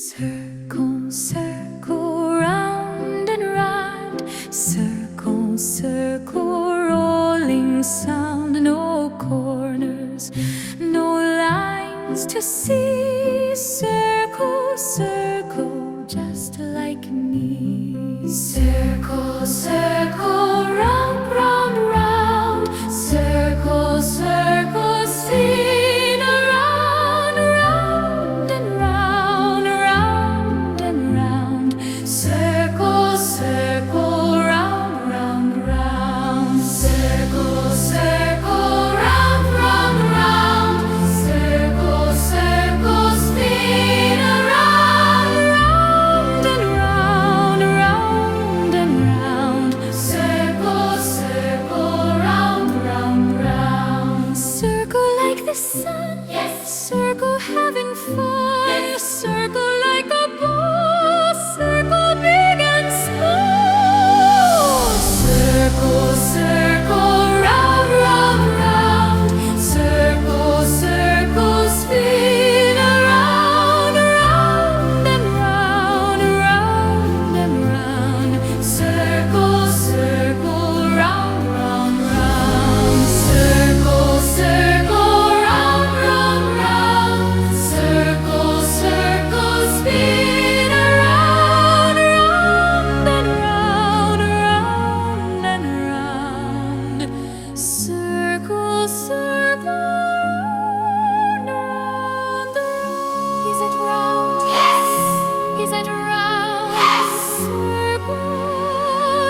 Circle, circle, round and round. Circle, circle, rolling sound. No corners, no lines to see. Circle, circle, just like me. Circle, circle, round, round, round. Circle, circle, spin around, round and round, round and round. Circle, circle, round, round, round. Circle, circle, round, round, round. Circle, circle, spin around, round and round, round and round. Circle, circle, round, round, round. Circle like the sun. Yes. Circle having fun. Yes. Circle like a ball. Circle big and small. Circle, circle, round, round, round. Circle, circle, spin around, round and round, round and round. Circle, circle, round, round, round. Circle, circle, round, round, round. Circle, circle, spin around, round and round, round and round. Circle, circle, round, round, round. Is it round? Yes. Is it round? Yes. Circle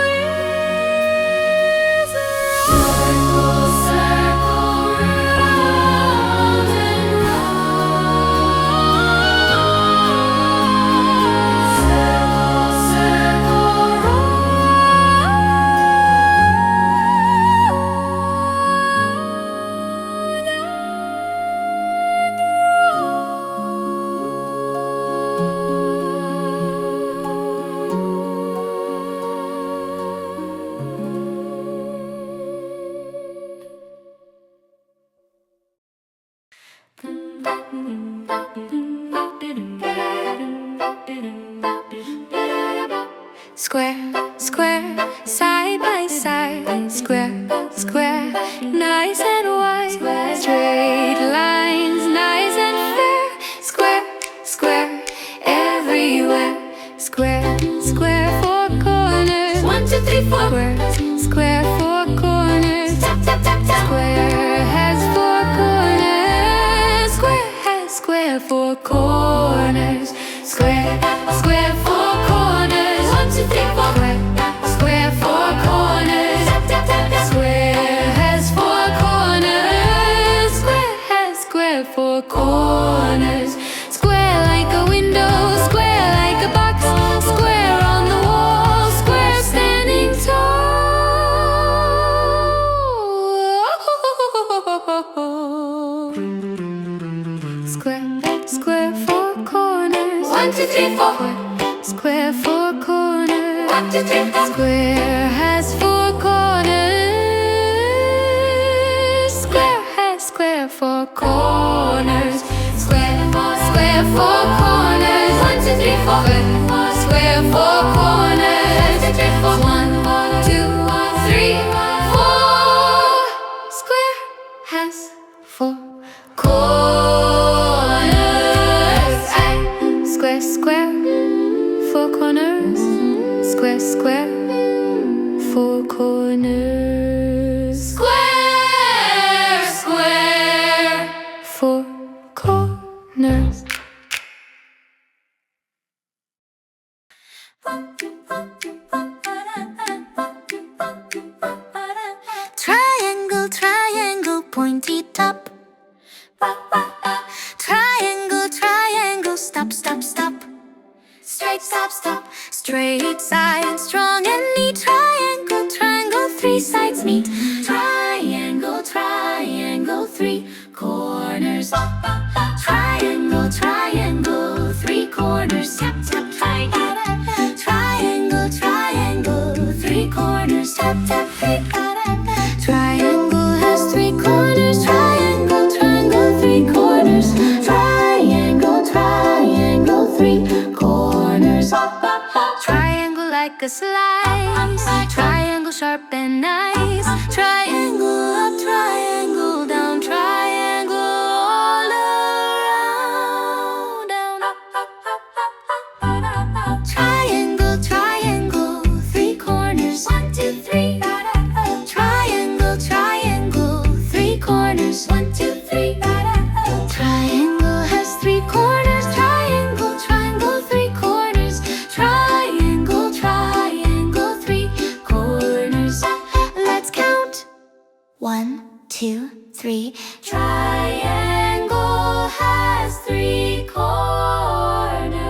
is circle, circle, round and round. Circle, circle, Square, square, side by side. Square, square, nice and wide. Straight lines, nice and fair. Square, square, everywhere. Square, square, four corners. 1, 2, 3, 4. Square, square, four corners. Tap, tap, tap, tap. Square has four corners. Square has square, four corners. Square, square, four corners. 1, 2, 3, 4. Square, four corners. Square has four corners. Square has square, four corners. Square like a window. Square like a box. Square on the wall. Square standing tall. Square, square, four corners. 1, 2, 3, 4. Square, four corners. 1, 2, 3, 4. Square has four corners. Square has square, four corners. Square, square, four corners. 1, 2, 3, 4. Square, four corners. 1, 2, 3, 4. 1, 2, 3, 4. Square has four corners. Square, square, four corners. Square, square, four corners. Square, square, four corners. Triangle, triangle, pointy top. Triangle, triangle, stop, stop, stop. Straight, stop, stop. Straight side, strong and neat. Triangle, triangle, three sides meet. Triangle, triangle, three corners. Triangle, triangle, three corners. Tap, tap, tap. Triangle, triangle, three corners. Tap, tap, tap. Triangle has three corners. Triangle, triangle, three corners. Triangle, triangle, three like a slice. Triangle sharp and nice. Triangle up, triangle down, triangle all around. Down, up, up, up, up, up, up, up. Triangle, triangle, three corners. 1, 2, 3. Triangle, triangle, three corners. 1, 2, 3. Triangle has three corners. Triangle, triangle, three corners. Triangle, triangle, three corners. Let's count. 1, 2, 3. Triangle has three corners.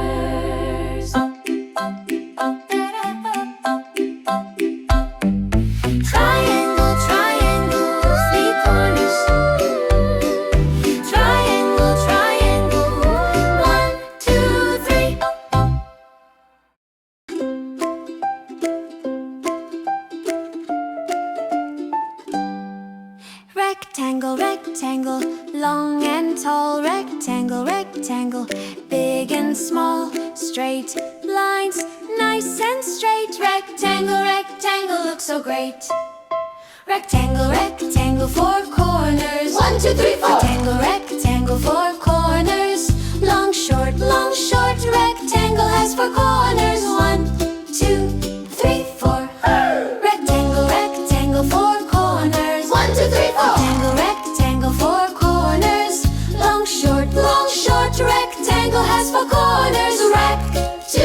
Triangle, triangle, three corners. Triangle, triangle, 1, 2, 3. Rectangle, rectangle, long and tall. Rectangle, rectangle, big and small. Straight lines, nice and straight. Rectangle, rectangle, looks so great. Rectangle, rectangle, four corners. 1, 2, 3, 4. Rectangle, rectangle, four corners. Long, short, rectangle has four corners. 1, 2, 3, 4. Rectangle, rectangle, four corners. 1, 2, 3, 4. Rectangle, rectangle, four corners. Long, short, rectangle has four corners. Rec, 2,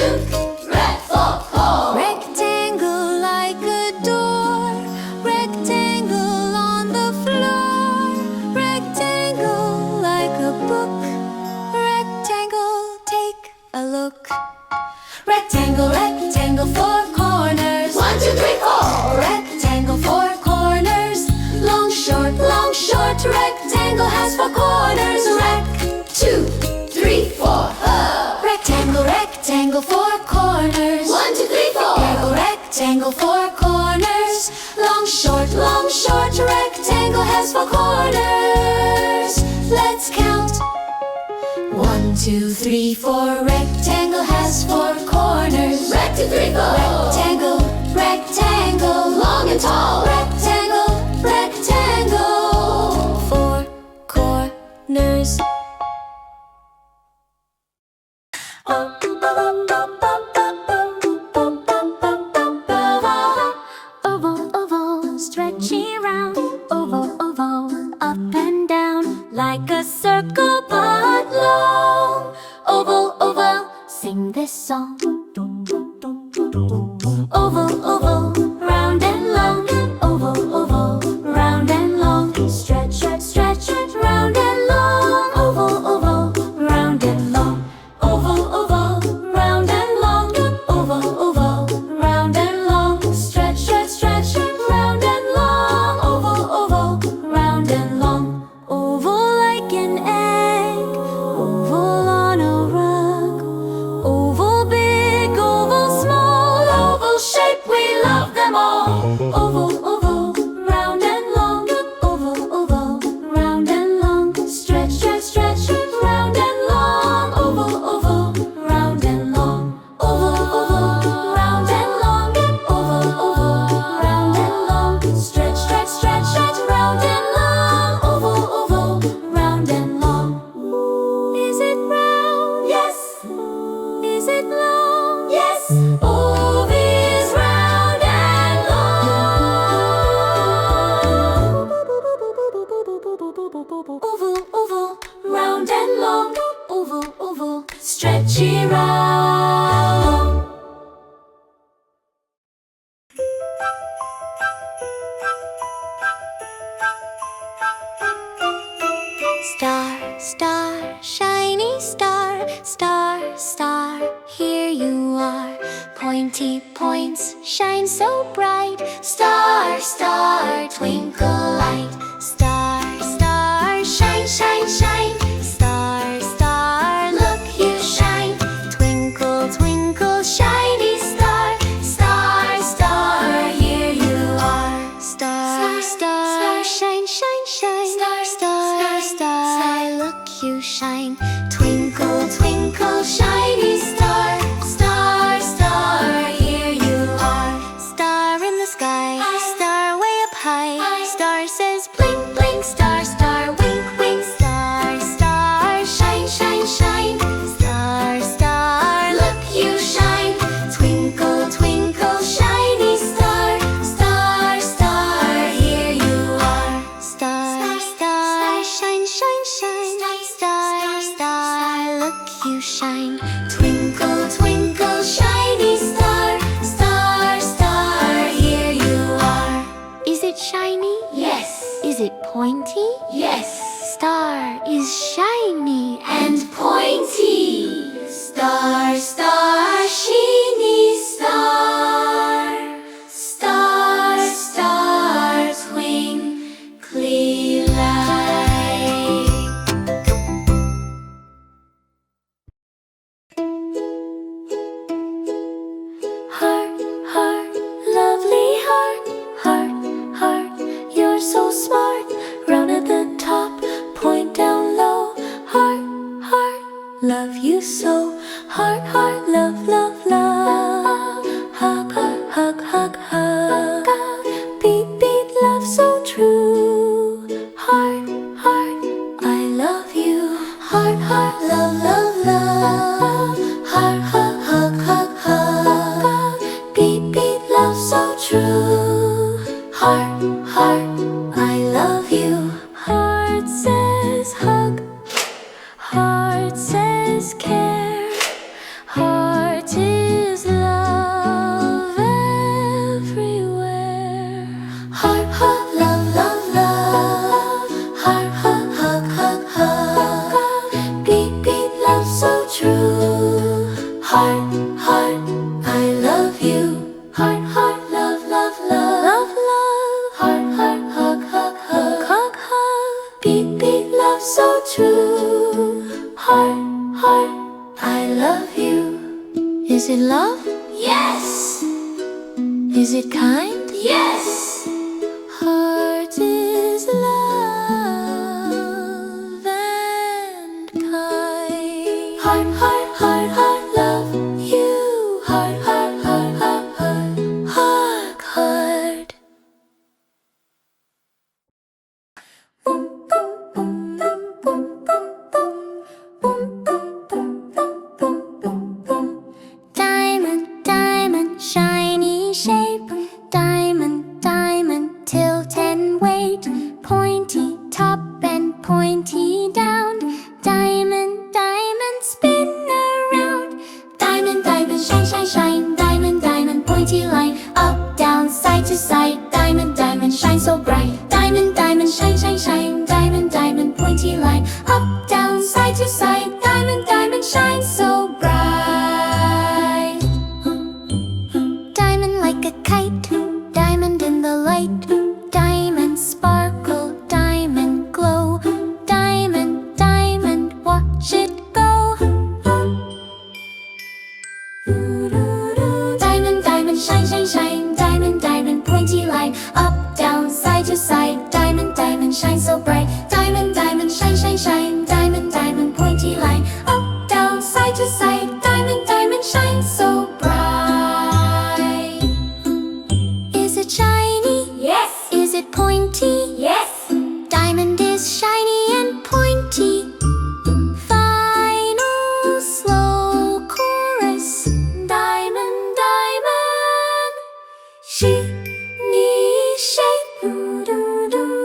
rec, 4, 4. Rectangle like a door. Rectangle on the floor. Rectangle like a book. Rectangle, take a look. Rectangle, rectangle, four corners. 1, 2, 3, 4. Rectangle, four corners. Long, short, rectangle has four corners. Rec, 2, 3, 4. Rectangle, rectangle, four corners. 1, 2, 3, 4. Rectangle, four corners. Long, short, rectangle has four corners. Let's count. 1, 2, 3, 4. Rectangle has four corners. Rec, 2, 3, 4. Rectangle, rectangle, long and tall. Rectangle, rectangle, four corners. Oval, oval, stretchy round. Oval, oval, up and down. Like a circle but long. Oval, oval, sing this song. Oval, oval, round and long. Oval, oval, round and long. Stretch, stretch, stretch, round and long. Oval, oval, round and long. Oval, oval, round and long. Oval, oval, round and long. Stretch, stretch, stretch, round and long. Oval, oval, round and long. Oval like an egg. Oval on a rug. Oval big, oval small. Oval shape, we love them all. Oval, oval, round and long. Oval, oval, round and long. Stretch, stretch, stretch, round and long. Oval, oval, round and long. Oval, oval, round and long. Oval, oval, round and long. Stretch, stretch, stretch, round and long. Oval, oval, round and long. Is it round? Yes. Is it long? Yes. Oval is round and long. Oval, oval, round and long. Oval, oval, stretchy round. Star, star, shiny star. Star, star, here you are. Pointy points shine so bright. Star, star, twinkle light. Star, star, shine, shine, shine. Star, star, look you shine. Twinkle, twinkle, shiny star. Star, star, here you are. Star, star, shine, shine, shine. Star, star, look you shine. Twinkle, twinkle, shiny star. Star, star, here you are. you shine. Twinkle, twinkle, shiny star, star, star, here you are. Is it shiny? Yes. Is it pointy? Yes. Star is shiny and pointy. Star, star, shiny star. Star, star, twinkly light. Heart, heart, lovely heart, heart, heart, you're so smart. Round at the top, point down low. Heart, heart, love you so. Heart, heart, love, love, love. Hug, hug, hug, hug, hug. Beat, beat, love so true. Heart, heart, I love you. Heart, heart, love, love, love. Heart, hug, hug, hug, hug. Beat, beat, love so true. Heart, heart, I love you. Heart says hug. Heart says care. Heart is love everywhere. Heart, heart, love, love, love. Heart, hug, hug, hug, hug. Beat, beat, love so true. Heart, heart, I love you. Heart, heart, love, love, love. Love, love. Heart, heart, hug, hug, hug. Hug, hug. Beat, beat, love so true. Heart, heart, I love you. Is it love? Yes. Is it kind? Yes. Heart is love and kind. Heart, heart, heart, heart, love you. Heart, heart, heart, heart, heart, hug, heart. Boom, boom, boom, boom, boom, boom, boom. Boom, boom, boom, boom, boom, boom, boom. Diamond, diamond, shiny shape. Diamond, diamond, tilt and wait. Pointy top and pointy down. Diamond, diamond, spin around. Diamond, diamond, shine, shine, shine. Diamond, diamond, pointy line. Up, down, side to side. Diamond, diamond, shine so bright. Diamond, diamond, shine, shine, shine. Diamond, diamond, pointy line. Up, down, side to side. Diamond, diamond, shine so bright. Diamond like a kite. Diamond in the light. Diamond sparkle. Diamond glow. Diamond, diamond, watch it go. Diamond, diamond, shine, shine, shine. Diamond, diamond, pointy line. Up, down, side to side. Diamond, diamond, shine so bright. Diamond, diamond, shine, shine, shine. Diamond, diamond, pointy line. Up, down, side to side. Diamond, diamond, shine so bright. Is it shiny? Yes. Is it pointy? Yes. Diamond is shiny and pointy. Final slow chorus. Diamond, diamond, shiny shape.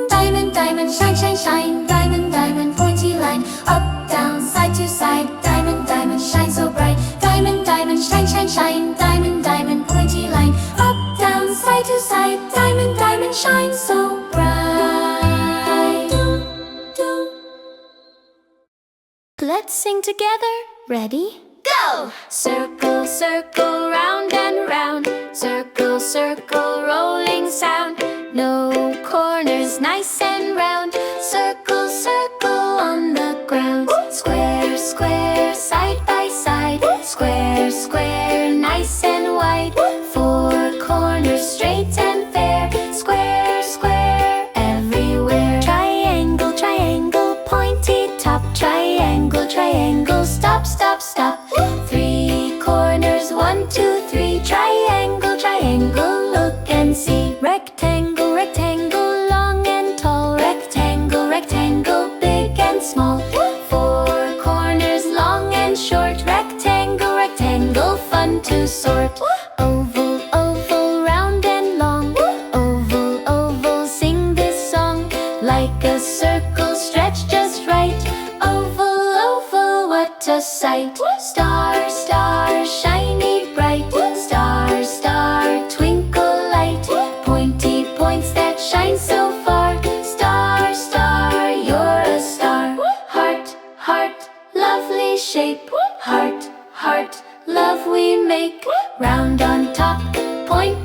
Diamond, diamond, shine, shine, shine. Diamond, diamond, pointy line. Up, down, side to side. Diamond, diamond, shine so bright. Diamond, diamond, shine, shine, shine. Diamond, diamond, pointy line. Up, down, side to side. Diamond, diamond, shine so bright. Let's sing together. Ready? Go! Circle, circle, round and round. Circle, circle, rolling sound. No corners, nice and round. Circle, circle on the ground. Square, square, side by side. Square, square, nice and wide. Four corners, straight and fair. Square, square, everywhere. Triangle, triangle, pointy top. Triangle, triangle, stop, stop, stop. Three corners, 1, 2, 3. Triangle, triangle, look and see. Rectangle, rectangle, long and tall. Rectangle, rectangle, big and small. Four corners, long and short. Rectangle, rectangle, fun to sort. Oval, oval, round and long. Oval, oval, sing this song. Like a circle, stretch just right. Oval, oval, what a a sight. Star, star, shiny bright. Star, star, twinkle light. Pointy points that shine so far. Star, star, you're a star. Heart, heart, lovely shape. Heart, heart, love we make. Round on top, point